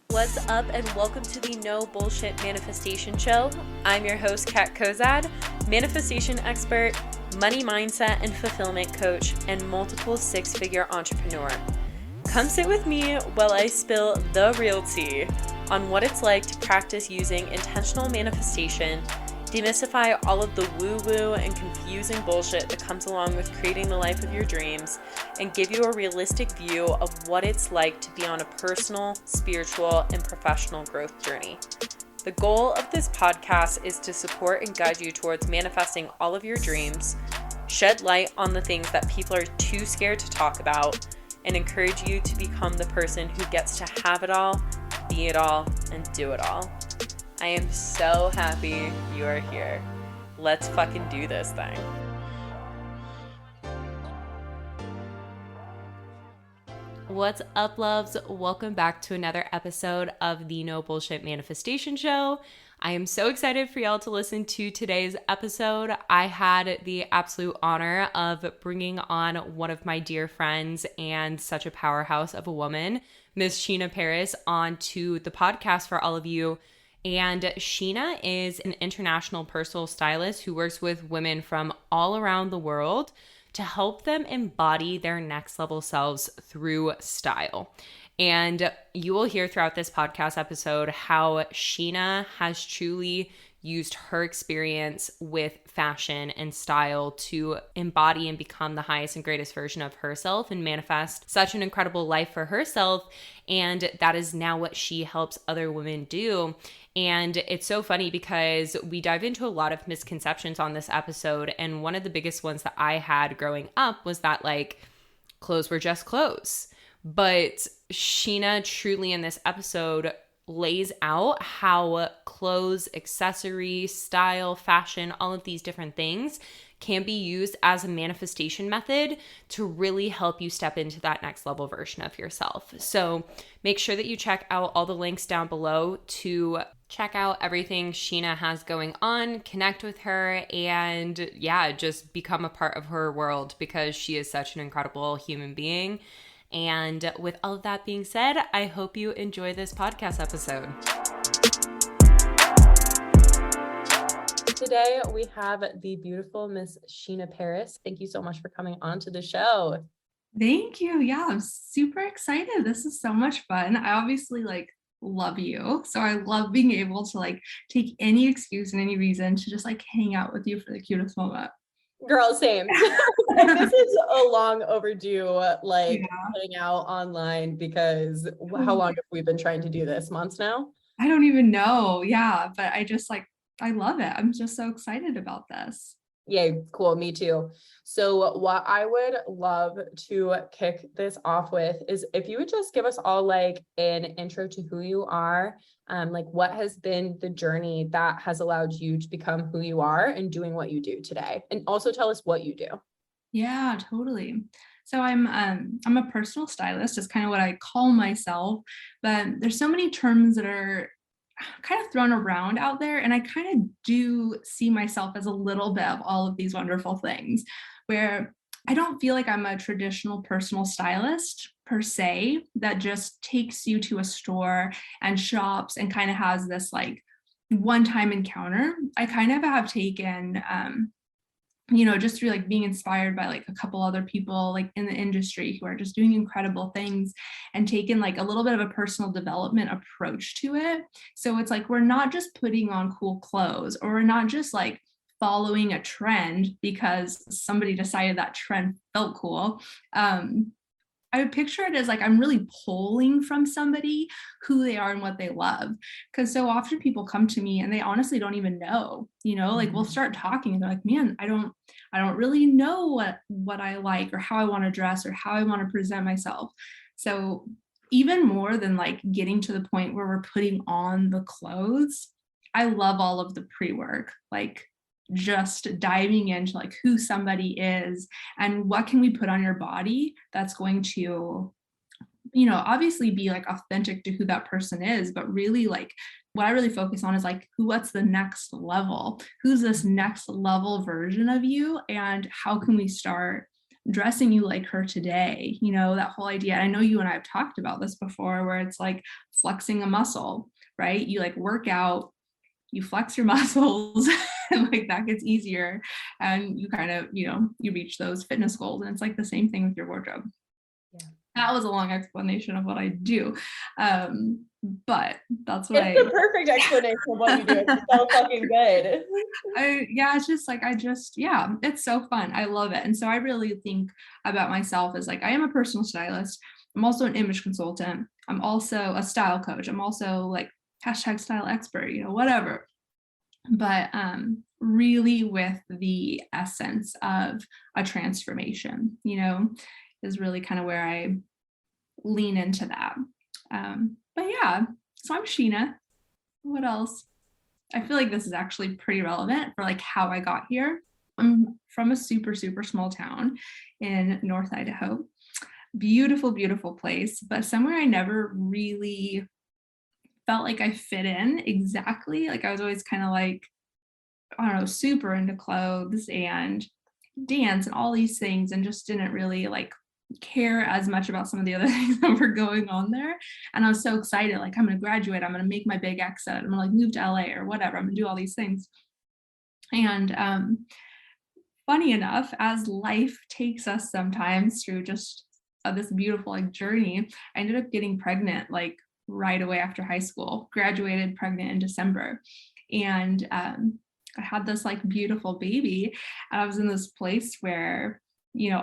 What's up, and welcome to the No Bullshit Manifestation Show. I'm your host, Kat Kozad, manifestation expert, money mindset and fulfillment coach, and multiple six-figure entrepreneur. Come sit with me while I spill the real tea on what it's like to practice using intentional manifestation, demystify all of the woo-woo and confusing bullshit that comes along with creating the life of your dreams, and give you a realistic view of what it's like to be on a personal, spiritual, and professional growth journey. The goal of this podcast is to support and guide you towards manifesting all of your dreams, shed light on the things that people are too scared to talk about, and encourage you to become the person who gets to have it all, be it all, and do it all. I am so happy you are here. Let's fucking do this thing. What's up, loves? Welcome back to another episode of the No Bullshit Manifestation Show. I am so excited for y'all to listen to today's episode. I had the absolute honor of bringing on one of my dear friends and such a powerhouse of a woman, Miss Sheena Paris, onto the podcast for all of you. And Sheena is an international personal stylist who works with women from all around the world to help them embody their next level selves through style. And you will hear throughout this podcast episode how Sheena has truly used her experience with fashion and style to embody and become the highest and greatest version of herself and manifest such an incredible life for herself. And that is now what she helps other women do. And it's so funny because we dive into a lot of misconceptions on this episode. And one of the biggest ones that I had growing up was that clothes were just clothes. But Sheena truly in this episode lays out how clothes, accessories, style, fashion, all of these different things can be used as a manifestation method to really help you step into that next level version of yourself. So make sure that you check out all the links down below to check out everything Sheena has going on, connect with her, and just become a part of her world because she is such an incredible human being. And with all of that being said, I hope you enjoy this podcast episode. Today, we have the beautiful Miss Sheena Paris. Thank you so much for coming on to the show. Thank you. Yeah, I'm super excited. This is so much fun. I obviously love you. So I love being able to take any excuse and any reason to just hang out with you for the cutest moment. Girl, same. This is a long overdue, putting out online because how long have we been trying to do this? Months now? I don't even know. Yeah, but I just I love it. I'm just so excited about this. Yay, cool. Me too. So what I would love to kick this off with is if you would just give us all an intro to who you are, what has been the journey that has allowed you to become who you are and doing what you do today, and also tell us what you do. Yeah, totally. So I'm a personal stylist is kind of what I call myself, but there's so many terms that are kind of thrown around out there. And I kind of do see myself as a little bit of all of these wonderful things where I don't feel like I'm a traditional personal stylist per se that just takes you to a store and shops and kind of has this one-time encounter. I kind of have taken, just through being inspired by a couple other people in the industry who are just doing incredible things and taken a little bit of a personal development approach to it. So it's we're not just putting on cool clothes, or we're not just following a trend because somebody decided that trend felt cool. I would picture it as I'm really pulling from somebody who they are and what they love. Because so often people come to me and they honestly don't even know, we'll start talking and they're like, man, I don't really know what I like or how I want to dress or how I want to present myself. So even more than getting to the point where we're putting on the clothes, I love all of the pre-work, just diving into who somebody is and what can we put on your body that's going to obviously be like authentic to who that person is, but really like what I really focus on is like what's the next level? Who's this next level version of you? And how can we start dressing you like her today? That whole idea. I know you and I have talked about this before, where it's like flexing a muscle, right? You like work out, you flex your muscles, and like that gets easier. And you kind of, you reach those fitness goals. And it's like the same thing with your wardrobe. Yeah. That was a long explanation of what I do. But that's what it's the perfect explanation of what you do. It's so fucking good. It's just like, it's so fun. I love it. And so I really think about myself as like, I am a personal stylist. I'm also an image consultant. I'm also a style coach. I'm also like #style expert, whatever. But really with the essence of a transformation, is really kind of where I lean into that. But yeah, so I'm Sheena. What else? I feel like this is actually pretty relevant for like how I got here. I'm from a super, super small town in North Idaho. Beautiful, beautiful place, but somewhere I never really felt like I fit in exactly. Like I was always kind of like, I don't know, super into clothes and dance and all these things, and just didn't really like care as much about some of the other things that were going on there. And I was so excited, like, I'm going to graduate, I'm going to make my big exit, I'm going to like move to LA or whatever, I'm going to do all these things. And funny enough, as life takes us sometimes through just this beautiful like journey, I ended up getting pregnant like right away after high school, graduated pregnant in December. And I had this like beautiful baby. And I was in this place where,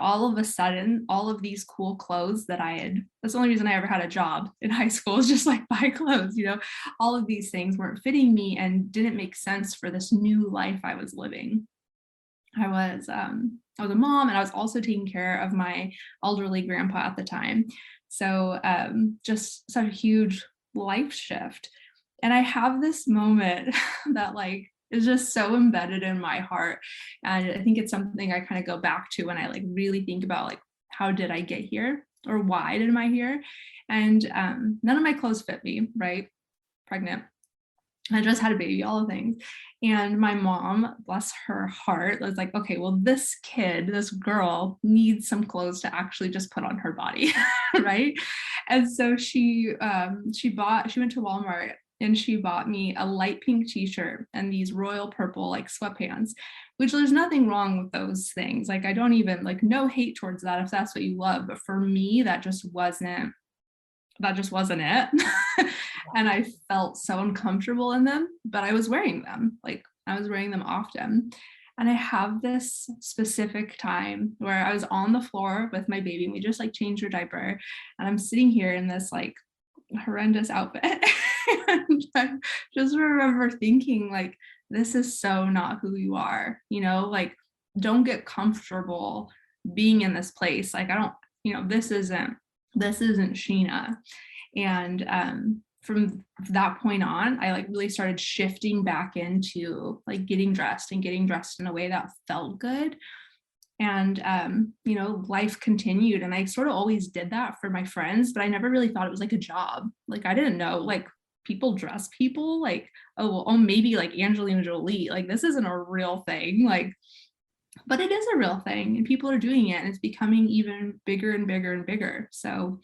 all of a sudden, all of these cool clothes that that's the only reason I ever had a job in high school, is just like buy clothes, all of these things weren't fitting me and didn't make sense for this new life I was living. I was a mom, and I was also taking care of my elderly grandpa at the time. So just such a huge life shift. And I have this moment that like is just so embedded in my heart. And I think it's something I kind of go back to when I like really think about like, how did I get here, or why did I here? And none of my clothes fit me, right? Pregnant. I just had a baby, all the things. And my mom, bless her heart, was like, okay, well, this girl needs some clothes to actually just put on her body, right? And so she went to Walmart and she bought me a light pink t-shirt and these royal purple like sweatpants, which there's nothing wrong with those things. Like, I don't even like, no hate towards that if that's what you love. But for me, that just wasn't it. And I felt so uncomfortable in them, but I was wearing them. Like, I was wearing them often. And I have this specific time where I was on the floor with my baby and we just like changed her diaper. And I'm sitting here in this like horrendous outfit. And I just remember thinking like, this is so not who you are, like, don't get comfortable being in this place. Like, I don't, this isn't Sheena. And from that point on, I like really started shifting back into like getting dressed in a way that felt good. And life continued, and I sort of always did that for my friends, but I never really thought it was like a job. Like, I didn't know like people dress people like, oh maybe like Angelina Jolie, like this isn't a real thing, like, but it is a real thing and people are doing it and it's becoming even bigger and bigger and bigger. So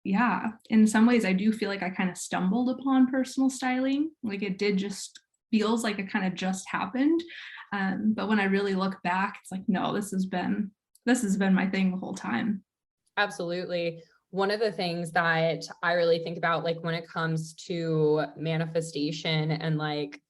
yeah, in some ways I do feel like I kind of stumbled upon personal styling. Like, it did just feels like it kind of just happened. But when I really look back, it's like, no, this has been my thing the whole time. Absolutely. One of the things that I really think about, like when it comes to manifestation and like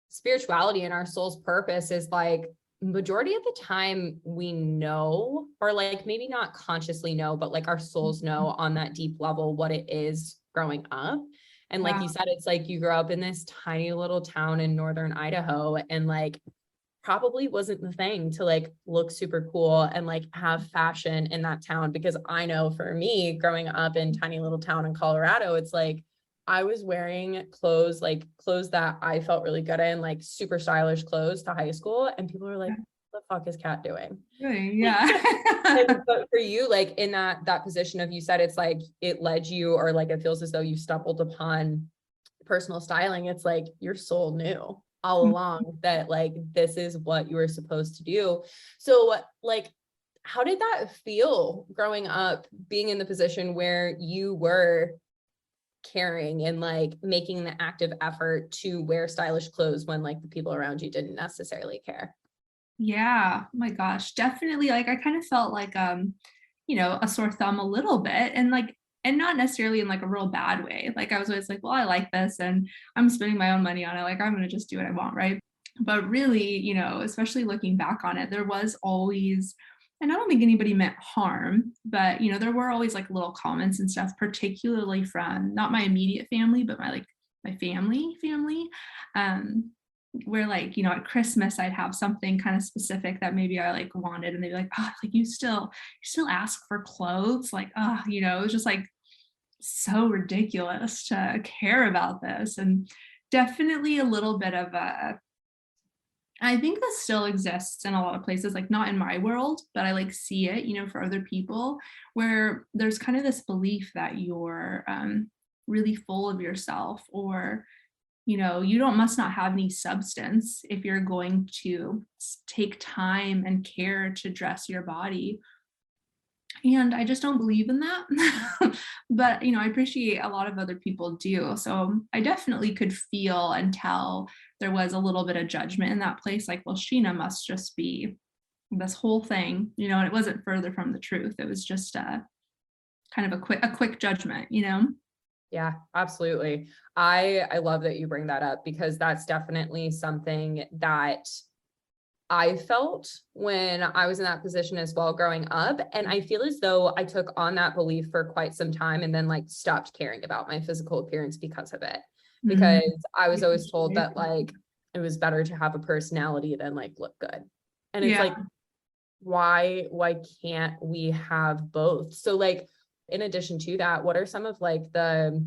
spirituality and our soul's purpose, is like majority of the time we know, or like maybe not consciously know, but like our souls know on that deep level what it is growing up. And like you said, it's like you grew up in this tiny little town in northern Idaho, and like probably wasn't the thing to like look super cool and like have fashion in that town. Because I know for me, growing up in tiny little town in Colorado, it's like I was wearing clothes that I felt really good in, like super stylish clothes to high school. And people were like, the fuck is Kat doing? Yeah. But for you, like in that position of, you said it's like it led you, or like it feels as though you stumbled upon personal styling. It's like your soul knew all along that like this is what you were supposed to do. So like, how did that feel growing up, being in the position where you were caring and like making the active effort to wear stylish clothes when like the people around you didn't necessarily care? Yeah. Oh my gosh. Definitely. Like I kind of felt like a sore thumb a little bit, and not necessarily in like a real bad way. Like I was always like, well, I like this and I'm spending my own money on it. Like I'm gonna just do what I want, right? But really, especially looking back on it, there was always, and I don't think anybody meant harm, but there were always like little comments and stuff, particularly from not my immediate family, but my family. Um, where like at Christmas I'd have something kind of specific that maybe I like wanted, and they'd be like, oh, like you still ask for clothes, like, oh, it was just like so ridiculous to care about this. And definitely a little bit of a, I think this still exists in a lot of places, like not in my world, but I like see it, for other people, where there's kind of this belief that you're really full of yourself, or you must not have any substance if you're going to take time and care to dress your body. And I just don't believe in that. But I appreciate a lot of other people do. So I definitely could feel and tell there was a little bit of judgment in that place, like, well, Sheena must just be this whole thing, and it wasn't further from the truth. It was just kind of a quick judgment. Yeah, absolutely. I love that you bring that up, because that's definitely something that I felt when I was in that position as well growing up. And I feel as though I took on that belief for quite some time and then like stopped caring about my physical appearance because of it. Because I was always told that like it was better to have a personality than like look good. And it's like, why can't we have both? So like, in addition to that, what are some of like the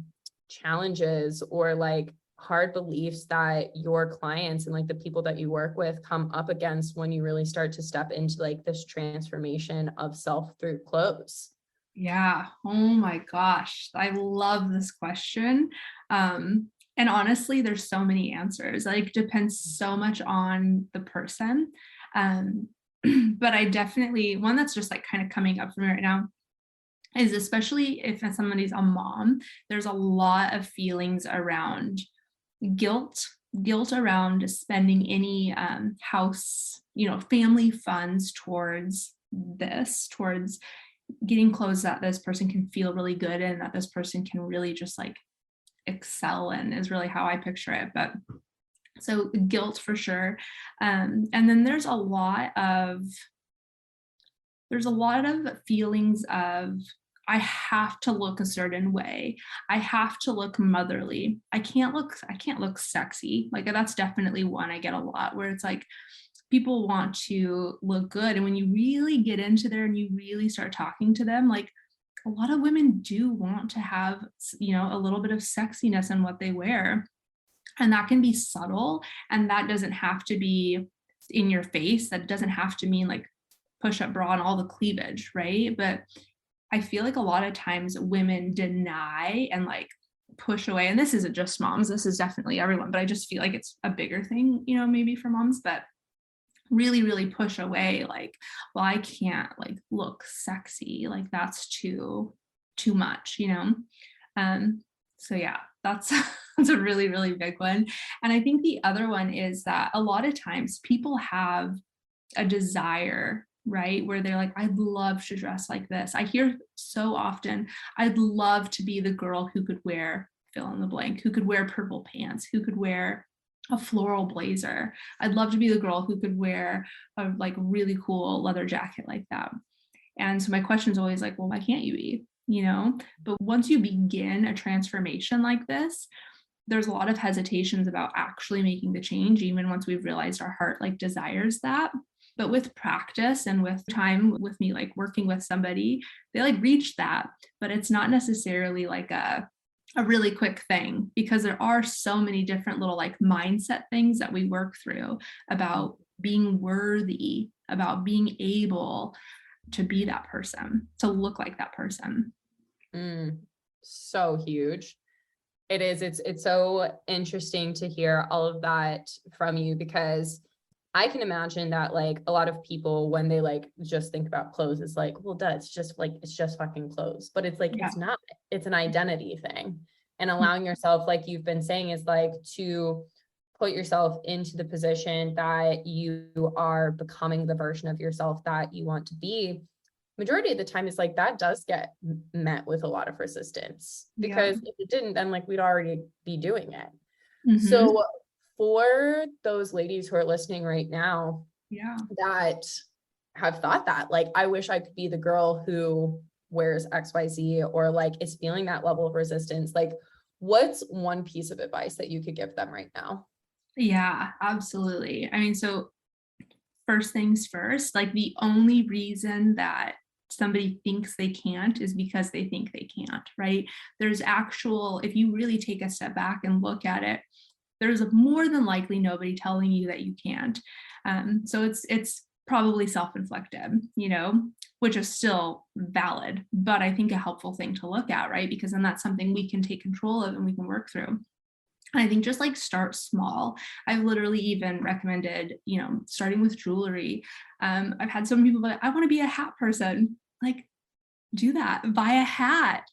challenges or like hard beliefs that your clients and like the people that you work with come up against when you really start to step into like this transformation of self through clothes? Yeah. Oh my gosh. I love this question. And honestly, there's so many answers. Like depends so much on the person. But I definitely, one that's just like kind of coming up for me right now is, especially if somebody's a mom, there's a lot of feelings around guilt around spending any house, family funds towards getting clothes that this person can feel really good in, that this person can really just like excel in, is really how I picture it. But so guilt for sure. And then there's a lot of feelings of, I have to look a certain way. I have to look motherly. I can't look sexy. Like that's definitely one I get a lot, where it's like people want to look good. And when you really get into there and you really start talking to them, like a lot of women do want to have, a little bit of sexiness in what they wear. And that can be subtle. And that doesn't have to be in your face. That doesn't have to mean like push-up bra and all the cleavage, right? But I feel like a lot of times women deny and like push away, and this isn't just moms, this is definitely everyone, but I just feel like it's a bigger thing, maybe for moms, but really, really push away, like, well, I can't like look sexy, like that's too much, so yeah, that's that's a really, really big one. And I think the other one is that a lot of times people have a desire, right, where they're like, I'd love to dress like this. I hear so often, I'd love to be the girl who could wear fill in the blank, who could wear purple pants, who could wear a floral blazer. I'd love to be the girl who could wear a like really cool leather jacket like that. And so my question is always like, well, why can't you be? But once you begin a transformation like this, there's a lot of hesitations about actually making the change, even once we've realized our heart like desires that. But with practice and with time, with me like working with somebody, they like reach that, but it's not necessarily like a really quick thing, because there are so many different little like mindset things that we work through about being worthy, about being able to be that person, to look like that person. So huge. It is. It's so interesting to hear all of that from you, because I can imagine that like a lot of people, when they like just think about clothes, it's like, well, duh, it's just fucking clothes. But it's like, it's not, it's an identity thing. And allowing yourself, like you've been saying, is like to put yourself into the position that you are becoming the version of yourself that you want to be. Majority of the time is like that does get met with a lot of resistance, because if it didn't, then like we'd already be doing it. So for those ladies who are listening right now, that have thought that like, I wish I could be the girl who wears XYZ, or like is feeling that level of resistance, like what's one piece of advice that you could give them right now? Yeah, absolutely. I mean, so first things first, like the only reason that somebody thinks they can't is because they think they can't, right? There's actual, if you really take a step back and look at it, there's more than likely nobody telling you that you can't. So it's probably self-inflicted, you know, which is still valid, but I think a helpful thing to look at, right? Because then that's something we can take control of and we can work through. I think just like start small. I've literally even recommended, you know, starting with jewelry. I've had some people like, I want to be a hat person. Like, do that. Buy a hat,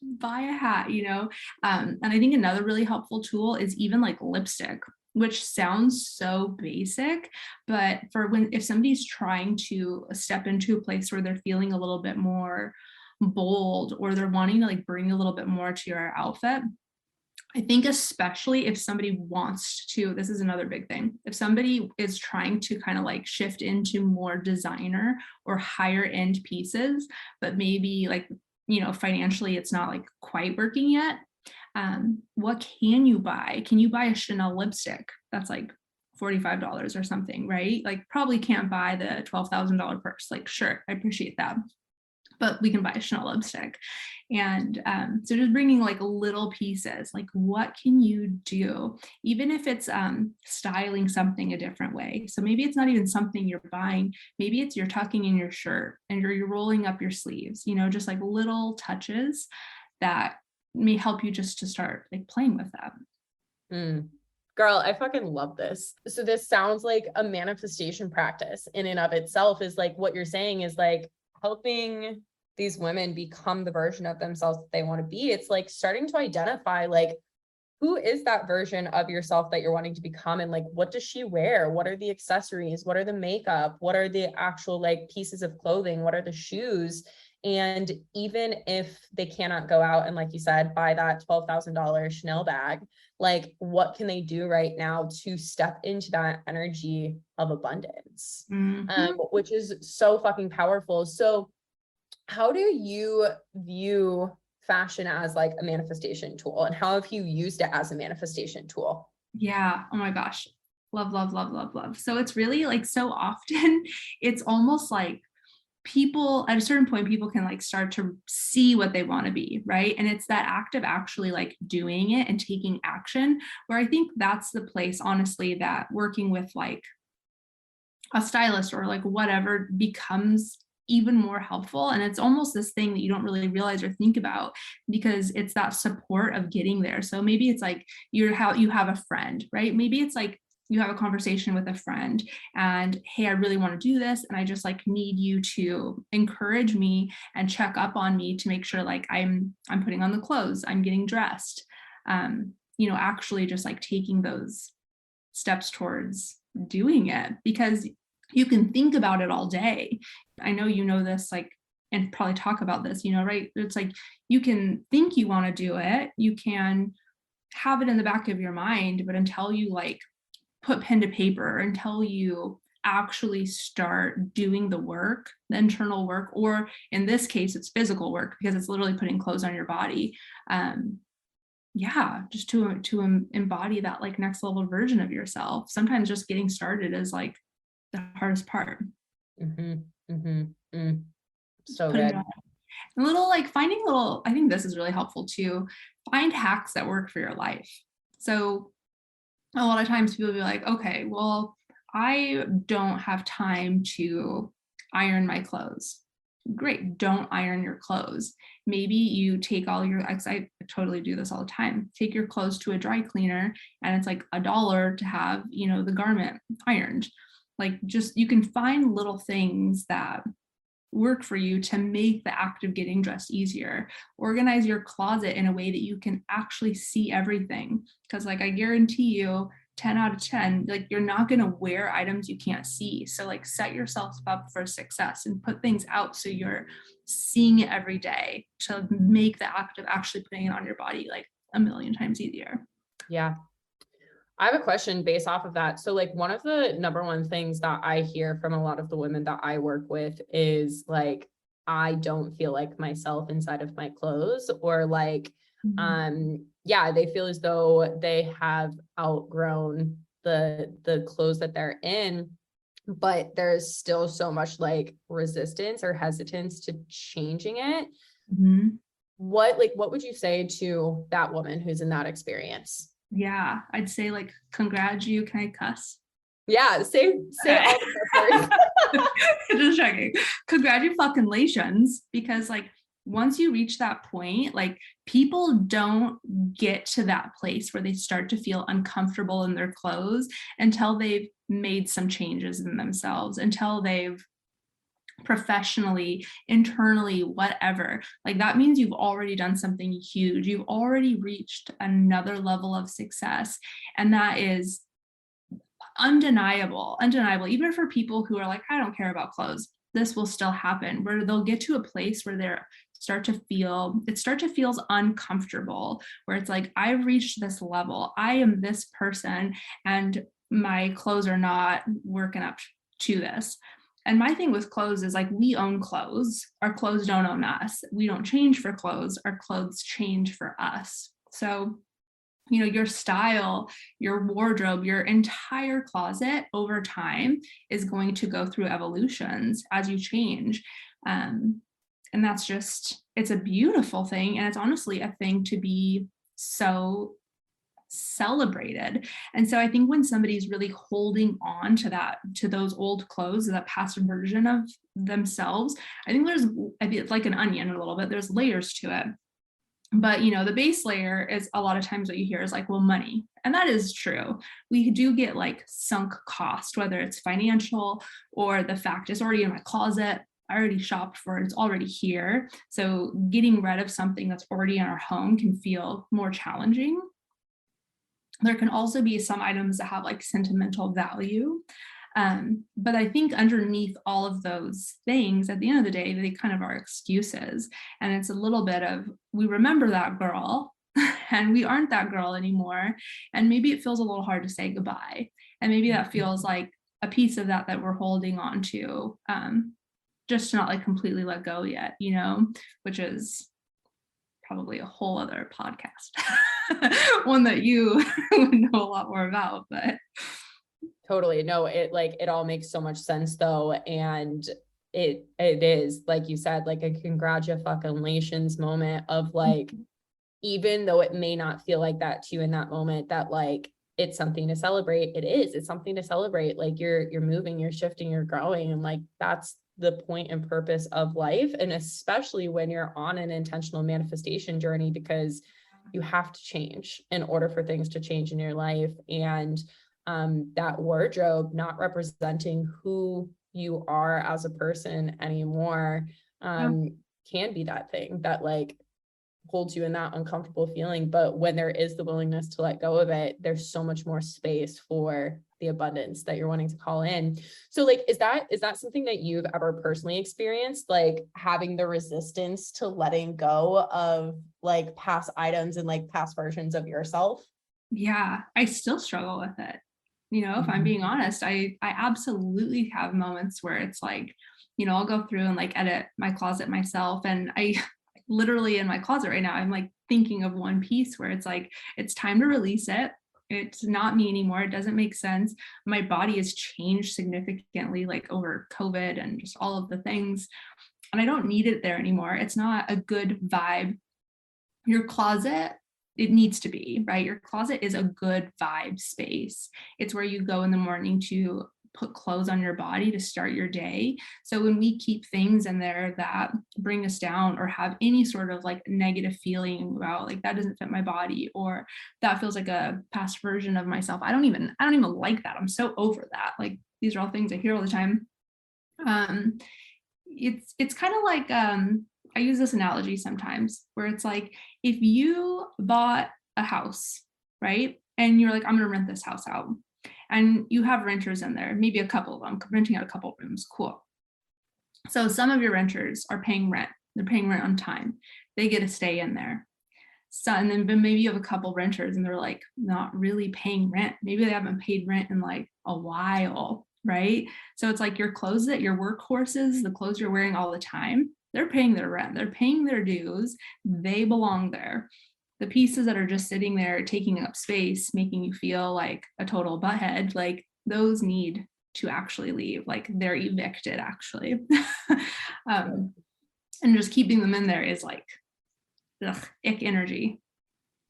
you know. And I think another really helpful tool is even like lipstick, which sounds so basic, but for if somebody's trying to step into a place where they're feeling a little bit more bold, or they're wanting to like bring a little bit more to your outfit, I think especially if somebody wants to, this is another big thing. If somebody is trying to kind of like shift into more designer or higher end pieces, but maybe like, you know, financially it's not like quite working yet. What can you buy? Can you buy a Chanel lipstick that's like $45 or something, right? Like probably can't buy the $12,000 purse. Like, sure, I appreciate that, but we can buy a Chanel lipstick. And so just bringing like little pieces, like what can you do, even if it's styling something a different way. So maybe it's not even something you're buying. Maybe it's you're tucking in your shirt and you're rolling up your sleeves, you know, just like little touches that may help you just to start like playing with that. Girl, I fucking love this. So this sounds like a manifestation practice in and of itself. Is like what you're saying is like helping these women become the version of themselves that they want to be. It's like starting to identify like, who is that version of yourself that you're wanting to become? And like, what does she wear? What are the accessories? What are the makeup? What are the actual like pieces of clothing? What are the shoes? And even if they cannot go out and, like you said, buy that $12,000 Chanel bag, like what can they do right now to step into that energy of abundance? Which is so fucking powerful. So how do you view fashion as like a manifestation tool, and how have you used it as a manifestation tool? Yeah. Oh my gosh. Love, love, love, love, love. So it's really like so often it's almost like people at a certain point, people can like start to see what they want to be, right? And it's that act of actually like doing it and taking action, where I think that's the place, honestly, that working with like a stylist or like whatever becomes even more helpful. And it's almost this thing that you don't really realize or think about, because it's that support of getting there. So maybe it's like you have a friend, right? Maybe it's like you have a conversation with a friend and, hey, I really want to do this, and I just like need you to encourage me and check up on me to make sure like I'm putting on the clothes, I'm getting dressed, you know, actually just like taking those steps towards doing it, because you can think about it all day. I know you know this, like, and probably talk about this, you know, right? It's like you can think you want to do it, you can have it in the back of your mind, but until you like put pen to paper, until you actually start doing the work, the internal work, or in this case, it's physical work because it's literally putting clothes on your body. Yeah, just to embody that like next level version of yourself. Sometimes just getting started is like the hardest part. So good. A little like finding little, I think this is really helpful too. Find hacks that work for your life. So a lot of times people will be like, okay, well, I don't have time to iron my clothes. Great, don't iron your clothes. Maybe you take all your, I totally do this all the time, take your clothes to a dry cleaner and it's like $1 to have, the garment ironed. Like, just, you can find little things that work for you to make the act of getting dressed easier. Organize your closet in a way that you can actually see everything. Because like, I guarantee you 10 out of 10, like, you're not going to wear items you can't see. So like, set yourself up for success and put things out so you're seeing it every day to make the act of actually putting it on your body like a million times easier. Yeah. I have a question based off of that. So like, one of the number one things that I hear from a lot of the women that I work with is like, I don't feel like myself inside of my clothes, or like, yeah, they feel as though they have outgrown the clothes that they're in, but there's still so much like resistance or hesitance to changing it. What would you say to that woman who's in that experience? Yeah, I'd say like, can I cuss? Yeah, say all the words. Just checking. Congratulations, because like, once you reach that point, like, people don't get to that place where they start to feel uncomfortable in their clothes until they've made some changes in themselves, until they've professionally, internally, whatever. Like, that means you've already done something huge. You've already reached another level of success. And that is undeniable. Even for people who are like, I don't care about clothes, this will still happen, where they'll get to a place where it start to feel uncomfortable, where it's like, I've reached this level, I am this person, and my clothes are not working up to this. And my thing with clothes is like, we own clothes. Our clothes don't own us. We don't change for clothes. Our clothes change for us. So, your style, your wardrobe, your entire closet over time is going to go through evolutions as you change. And that's just, it's a beautiful thing. And it's honestly a thing to be so celebrated. And so I think when somebody's really holding on to those old clothes, that past version of themselves, I think it's like an onion a little bit, there's layers to it. But the base layer is, a lot of times what you hear is like, well, money. And that is true. We do get like sunk cost, whether it's financial or the fact it's already in my closet, I already shopped for it, it's already here. So getting rid of something that's already in our home can feel more challenging. There can also be some items that have like sentimental value. But I think underneath all of those things, at the end of the day, they kind of are excuses. And it's a little bit of, we remember that girl and we aren't that girl anymore. And maybe it feels a little hard to say goodbye. And maybe that feels like a piece of that we're holding on to, just to not like completely let go yet, which is probably a whole other podcast, one that you would know a lot more about, but. Totally. No, it all makes so much sense though. And it is, like you said, like a congratulations moment of like, even though it may not feel like that to you in that moment, that like, it's something to celebrate. It's something to celebrate. Like you're moving, you're shifting, you're growing. And like, that's the point and purpose of life. And especially when you're on an intentional manifestation journey, because you have to change in order for things to change in your life. And that wardrobe not representing who you are as a person anymore, can be that thing that like holds you in that uncomfortable feeling. But when there is the willingness to let go of it, there's so much more space for the abundance that you're wanting to call in. So like, is that something that you've ever personally experienced, like having the resistance to letting go of like past items and like past versions of yourself? Yeah, I still struggle with it. If I'm being honest, I absolutely have moments where it's like, I'll go through and like edit my closet myself. And I literally in my closet right now, I'm like thinking of one piece where it's like, it's time to release it. It's not me anymore. It doesn't make sense. My body has changed significantly, like over COVID and just all of the things. And I don't need it there anymore. It's not a good vibe. Your closet, it needs to be, right? Your closet is a good vibe space. It's where you go in the morning to put clothes on your body to start your day. So when we keep things in there that bring us down or have any sort of like negative feeling about like that doesn't fit my body or that feels like a past version of myself, I don't even like that. I'm so over that. Like these are all things I hear all the time. It's kind of like I use this analogy sometimes where it's like if you bought a house, right? And you're like, I'm gonna rent this house out. And you have renters in there, maybe a couple of them, renting out a couple of rooms, cool. So some of your renters are paying rent. They're paying rent on time. They get to stay in there. So, and then maybe you have a couple renters and they're like not really paying rent. Maybe they haven't paid rent in like a while, right? So it's like your clothes that your workhorses, the clothes you're wearing all the time, they're paying their rent, they're paying their dues, they belong there. The pieces that are just sitting there taking up space, making you feel like a total butthead, like those need to actually leave, like they're evicted actually. And just keeping them in there is like, ugh, ick energy.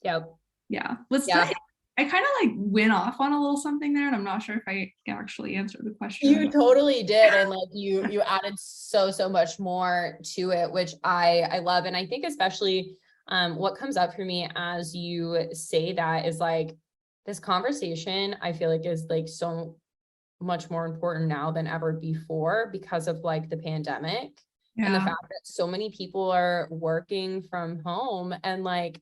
Yep. Yeah. I kind of like went off on a little something there and I'm not sure if I actually answered the question. You totally did. And like you added so much more to it, which I love. And I think especially what comes up for me as you say that is like this conversation, I feel like is like so much more important now than ever before because of like the pandemic and the fact that so many people are working from home and like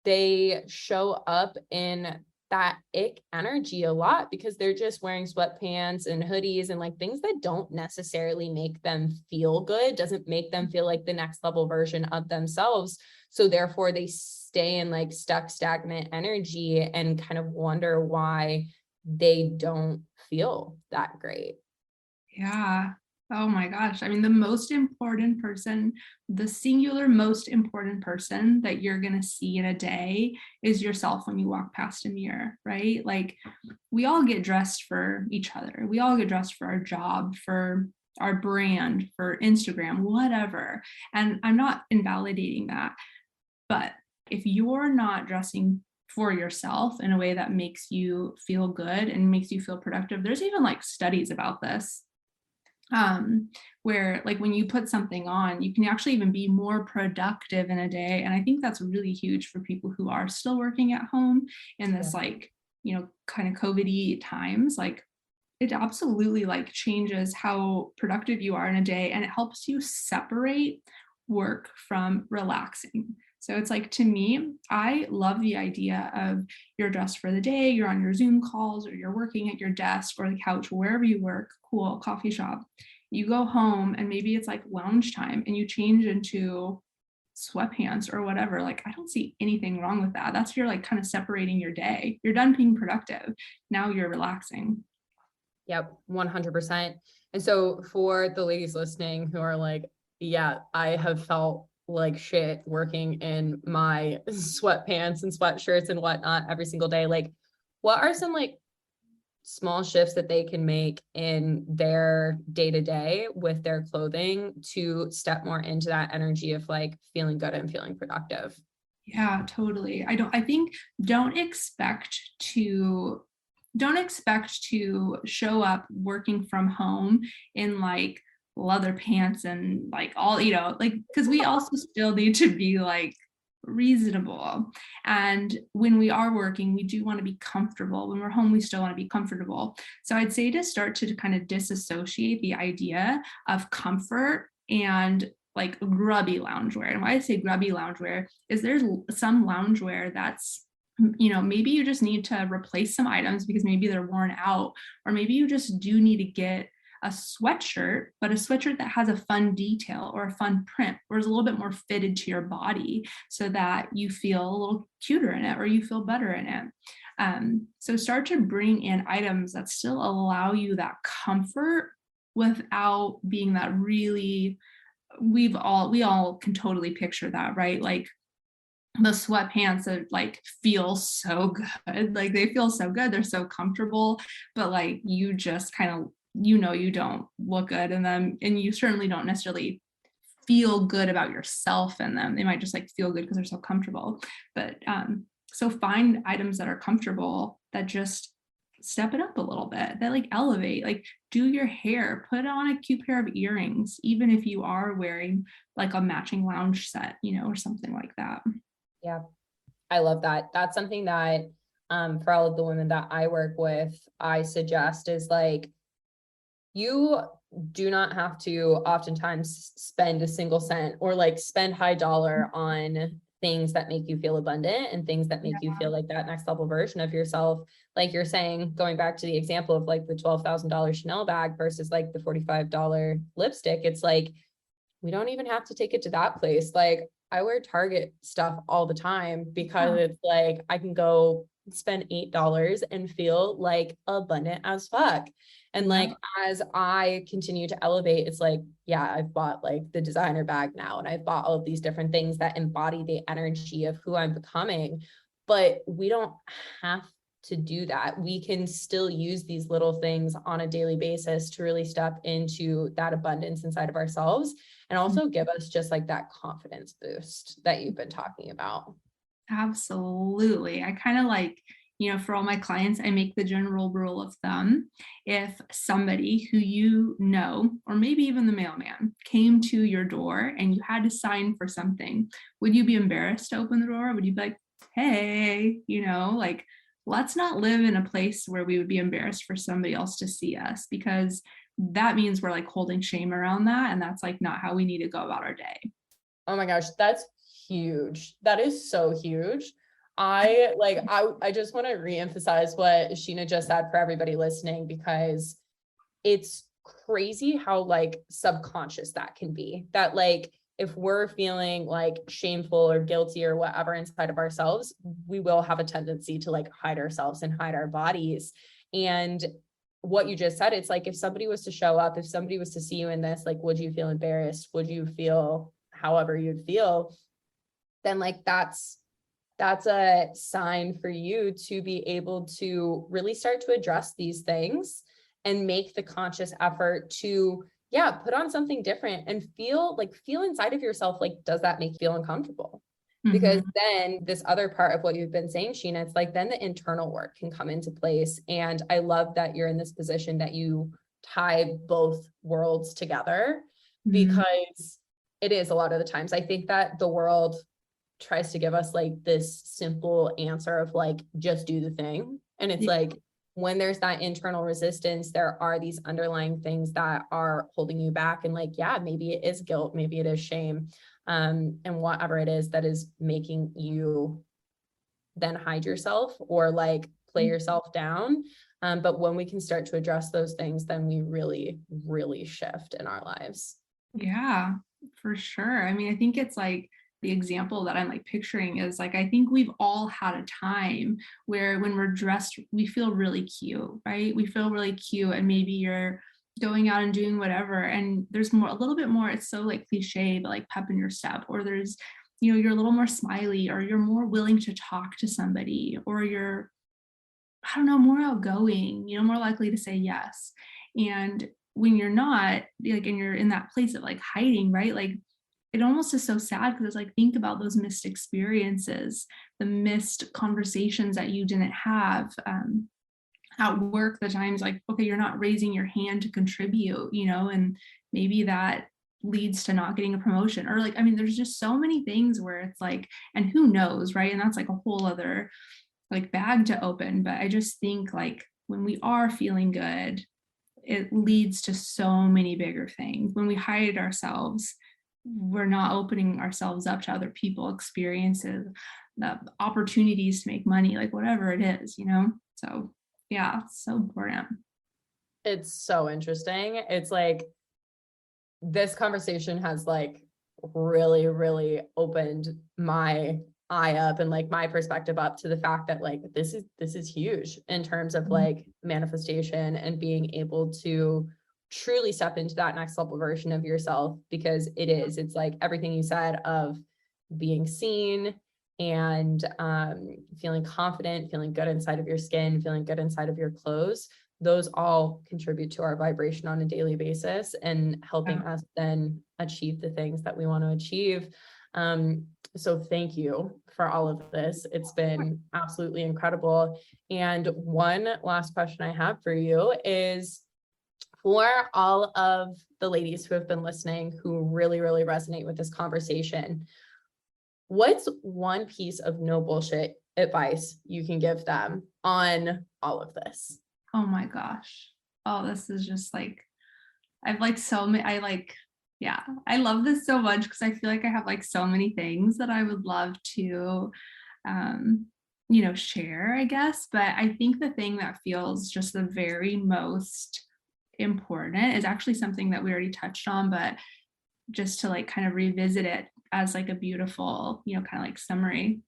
they show up in that ick energy a lot because they're just wearing sweatpants and hoodies and like things that don't necessarily make them feel good, doesn't make them feel like the next level version of themselves. So therefore they stay in like stuck, stagnant energy and kind of wonder why they don't feel that great. Yeah. Oh my gosh. I mean, the most important person, the singular most important person that you're going to see in a day is yourself when you walk past a mirror, right? Like we all get dressed for each other. We all get dressed for our job, for our brand, for Instagram, whatever. And I'm not invalidating that. But if you're not dressing for yourself in a way that makes you feel good and makes you feel productive, there's even like studies about this. Where like when you put something on, you can actually even be more productive in a day. And I think that's really huge for people who are still working at home in this like, you know, kind of COVID-y times. Like it absolutely like changes how productive you are in a day and it helps you separate work from relaxing. So it's like, to me, I love the idea of you're dressed for the day, you're on your Zoom calls, or you're working at your desk or the couch, wherever you work, cool, coffee shop. You go home and maybe it's like lounge time and you change into sweatpants or whatever. Like, I don't see anything wrong with that. That's your like kind of separating your day. You're done being productive. Now you're relaxing. Yep, 100%. And so for the ladies listening who are like, yeah, I have felt like shit working in my sweatpants and sweatshirts and whatnot every single day. Like, what are some like small shifts that they can make in their day-to-day with their clothing to step more into that energy of like feeling good and feeling productive? Yeah, totally. Don't expect to show up working from home in like leather pants and like all, you know, like, because we also still need to be like reasonable. And when we are working, we do want to be comfortable. When we're home, we still want to be comfortable. So I'd say to start to kind of disassociate the idea of comfort and like grubby loungewear. And why I say grubby loungewear is there's some loungewear that's, you know, maybe you just need to replace some items because maybe they're worn out, or maybe you just do need to get a sweatshirt, but a sweatshirt that has a fun detail or a fun print, or is a little bit more fitted to your body so that you feel a little cuter in it or you feel better in it. So start to bring in items that still allow you that comfort without being that really, we all can totally picture that, right? Like the sweatpants that like feel so good, like they feel so good, they're so comfortable, but like you just kind of, you know, you don't look good in them and you certainly don't necessarily feel good about yourself in them. They might just like feel good because they're so comfortable. But so find items that are comfortable that just step it up a little bit, that like elevate, like do your hair, put on a cute pair of earrings, even if you are wearing like a matching lounge set, or something like that. Yeah, I love that. That's something that for all of the women that I work with, I suggest is like, you do not have to oftentimes spend a single cent or like spend high dollar on things that make you feel abundant and things that make you feel like that next level version of yourself. Like you're saying, going back to the example of like the $12,000 Chanel bag versus like the $45 lipstick, it's like, we don't even have to take it to that place. Like I wear Target stuff all the time because it's like, I can go spend $8 and feel like abundant as fuck. And like, as I continue to elevate, it's like, yeah, I've bought like the designer bag now, and I've bought all of these different things that embody the energy of who I'm becoming, but we don't have to do that. We can still use these little things on a daily basis to really step into that abundance inside of ourselves and also give us just like that confidence boost that you've been talking about. Absolutely. I kind of like, for all my clients, I make the general rule of thumb. If somebody who or maybe even the mailman came to your door and you had to sign for something, would you be embarrassed to open the door? Would you be like, hey, like, let's not live in a place where we would be embarrassed for somebody else to see us, because that means we're like holding shame around that. And that's like not how we need to go about our day. Oh my gosh, that's huge. That is so huge. I just want to reemphasize what Sheena just said for everybody listening, because it's crazy how like subconscious that can be. That like, if we're feeling like shameful or guilty or whatever inside of ourselves, we will have a tendency to like hide ourselves and hide our bodies. And what you just said, it's like, if somebody was to show up, if somebody was to see you in this, like, would you feel embarrassed? Would you feel however you'd feel? Then like, that's a sign for you to be able to really start to address these things and make the conscious effort to, put on something different and feel inside of yourself, like, does that make you feel uncomfortable? Because then this other part of what you've been saying, Sheena, it's like, then the internal work can come into place. And I love that you're in this position that you tie both worlds together, because it is a lot of the times, I think that the world tries to give us like this simple answer of like, just do the thing. And it's like, when there's that internal resistance, there are these underlying things that are holding you back. And like, maybe it is guilt, maybe it is shame, and whatever it is that is making you then hide yourself or like play yourself down. But when we can start to address those things, then we really, really shift in our lives. Yeah, for sure. I mean, I think it's like, the example that I'm like picturing is like, I think we've all had a time where when we're dressed, we feel really cute, right? We feel really cute, and maybe you're going out and doing whatever, and there's a little bit more, it's so like cliche, but like pep in your step, or there's, you're a little more smiley, or you're more willing to talk to somebody, or you're, I don't know, more outgoing, more likely to say yes. And when you're not, like, and you're in that place of like hiding, right? Like, it almost is so sad, because it's like, think about those missed experiences, the missed conversations that you didn't have at work, the times like, okay, you're not raising your hand to contribute, and maybe that leads to not getting a promotion, or like, I mean, there's just so many things where it's like, and who knows, right? And that's like a whole other like bag to open. But I just think like, when we are feeling good, it leads to so many bigger things. When we hide ourselves, we're not opening ourselves up to other people experiences, the opportunities to make money, like whatever it is, so it's so important. It's so interesting. It's like, this conversation has like really, really opened my eye up and like my perspective up to the fact that like, this is huge in terms of like manifestation and being able to truly step into that next level version of yourself, because it's like everything you said of being seen and feeling confident, feeling good inside of your skin, feeling good inside of your clothes. Those all contribute to our vibration on a daily basis and helping us then achieve the things that we want to achieve. So thank you for all of this. It's been absolutely incredible. And one last question I have for you is, for all of the ladies who have been listening, who really, really resonate with this conversation, what's one piece of no bullshit advice you can give them on all of this? Oh my gosh. Oh, this is just like, I've like so many, I love this so much because I feel like I have like so many things that I would love to, share, I guess. But I think the thing that feels just the very most important is actually something that we already touched on, but just to like kind of revisit it as like a beautiful, kind of like summary,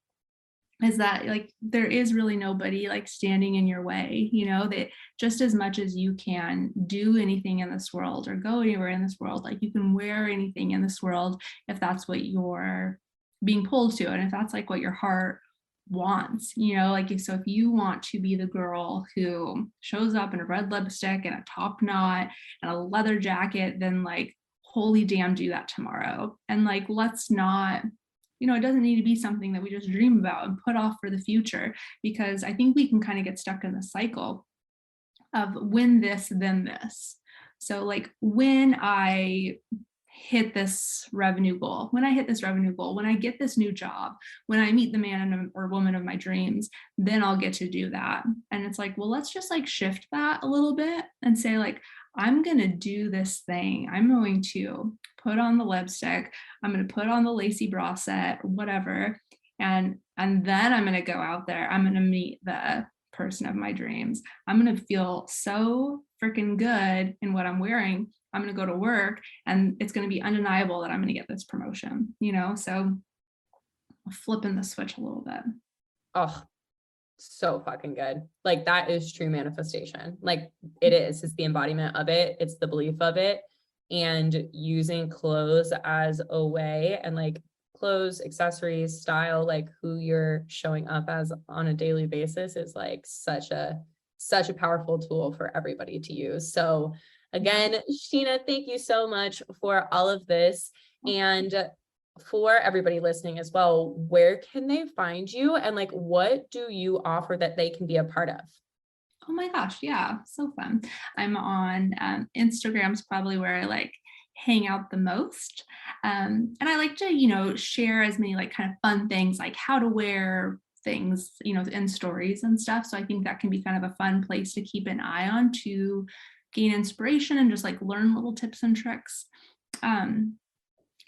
is that like there is really nobody like standing in your way, that just as much as you can do anything in this world or go anywhere in this world, like you can wear anything in this world if that's what you're being pulled to, and if that's like what your heart wants, if you want to be the girl who shows up in a red lipstick and a top knot and a leather jacket, then like holy damn, do that tomorrow. And like, let's not, it doesn't need to be something that we just dream about and put off for the future, because I think we can kind of get stuck in the cycle of when this, then this. So like when I hit this revenue goal, when I get this new job, when I meet the man or woman of my dreams, then I'll get to do that. And it's like, well, let's just like shift that a little bit and say like, I'm going to do this thing. I'm going to put on the lipstick. I'm going to put on the lacy bra set, whatever. And then I'm going to go out there. I'm going to meet the person of my dreams. I'm going to feel so freaking good in what I'm wearing. I'm going to go to work and it's going to be undeniable that I'm going to get this promotion, so flipping the switch a little bit. Oh, so fucking good. Like that is true manifestation. Like it's the embodiment of it. It's the belief of it. And using clothes as a way, and like clothes, accessories, style, like who you're showing up as on a daily basis is like such a powerful tool for everybody to use. So again, Sheena, thank you so much for all of this. And for everybody listening as well, where can they find you? And like, what do you offer that they can be a part of? Oh my gosh. Yeah. So fun. I'm on Instagram's probably where I like hang out the most. And I like to, share as many like kind of fun things like how to wear things, in stories and stuff. So I think that can be kind of a fun place to keep an eye on to gain inspiration and just like learn little tips and tricks.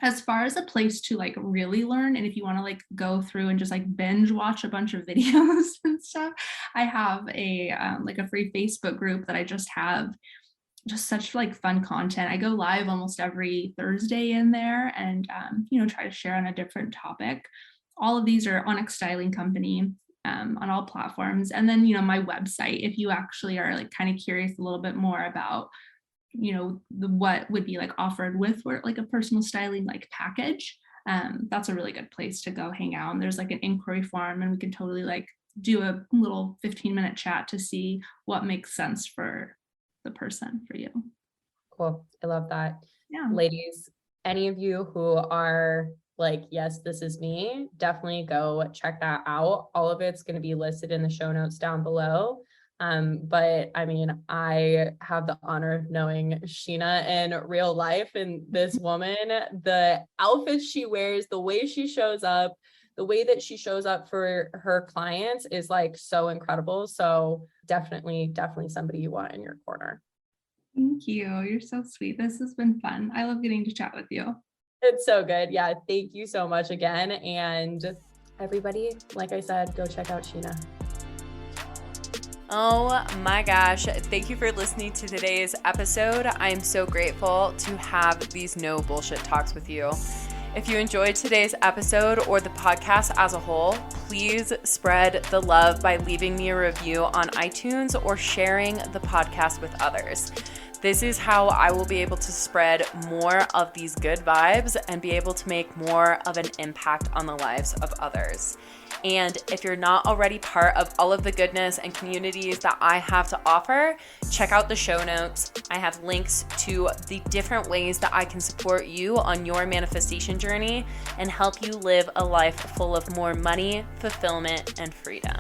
As far as a place to like really learn, and if you want to like go through and just like binge watch a bunch of videos and stuff, I have a like a free Facebook group that I just have just such like fun content. I go live almost every Thursday in there and try to share on a different topic. All of these are Onyx Styling Company on all platforms. And then, my website, if you actually are like kind of curious a little bit more about what would be like offered with like a personal styling like package, that's a really good place to go hang out. And there's like an inquiry form and we can totally like do a little 15-minute chat to see what makes sense for the person for you. Cool. I love that. Yeah. Ladies, any of you who are like, yes, this is me, definitely go check that out. All of it's going to be listed in the show notes down below. But I mean, I have the honor of knowing Sheena in real life, and this woman, the outfits she wears, the way she shows up, the way that she shows up for her clients is like so incredible. So definitely somebody you want in your corner. Thank you. You're so sweet. This has been fun. I love getting to chat with you. It's so good. Yeah. Thank you so much again. And everybody, like I said, go check out Sheena. Oh my gosh. Thank you for listening to today's episode. I am so grateful to have these no bullshit talks with you. If you enjoyed today's episode or the podcast as a whole, please spread the love by leaving me a review on iTunes or sharing the podcast with others. This is how I will be able to spread more of these good vibes and be able to make more of an impact on the lives of others. And if you're not already part of all of the goodness and communities that I have to offer, check out the show notes. I have links to the different ways that I can support you on your manifestation journey and help you live a life full of more money, fulfillment, and freedom.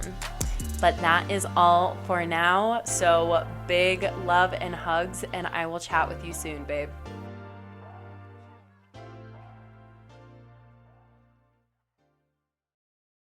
But that is all for now. So big love and hugs, and I will chat with you soon, babe.